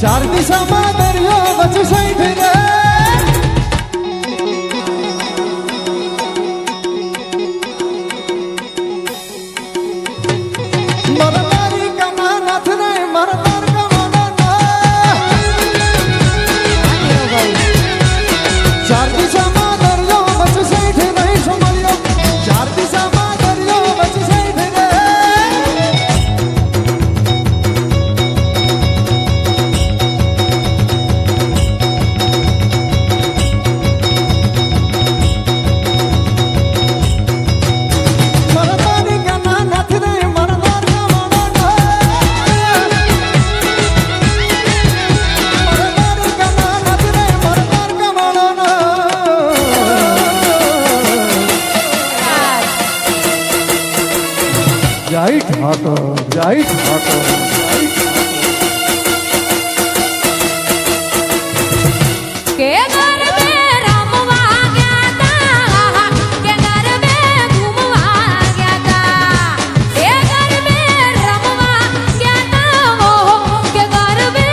ચાર દિશામાં દરિયો વચ્ચે સાઈઠ રે મરદારી કમા નાથ રે મરદાર કમા ચાર દિશામાં દરિયો વચ્ચે સાઈઠ રે સમળ્યો ચાર દિશામાં દરિયો વચ્ચે સાઈઠ રે જય ઠાકોર જય ઠાકોર કે ઘર મે રમવા ગયા તા કે ઘર મે ઘૂમવા ગયા તા કે ઘર મે રમવા ગયા તા કે ઘર મે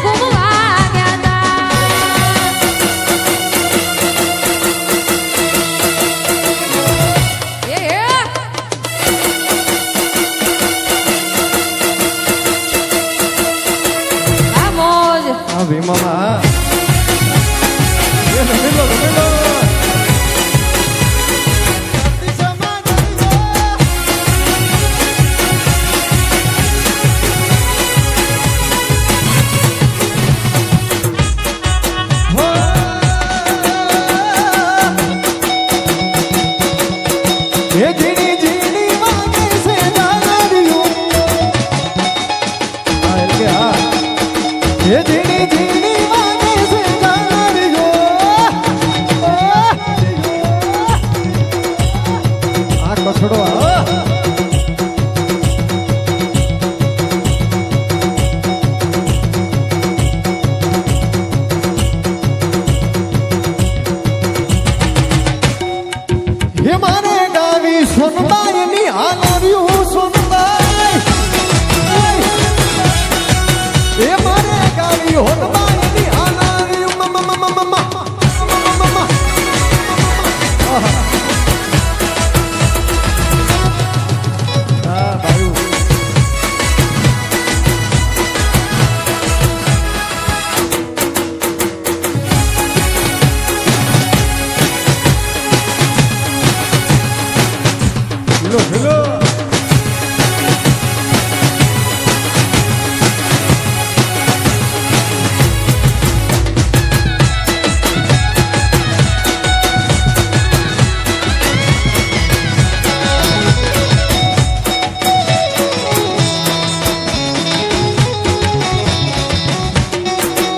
ઘૂમવા ગયા તા અભી મામા એ રમેલો એ જીની જીની વાગે છે દાદરિયું આ કે હા એ જીની જીની વાગે છે દાદરિયું આ કસડો આ હે મારે ગાવી સુનબા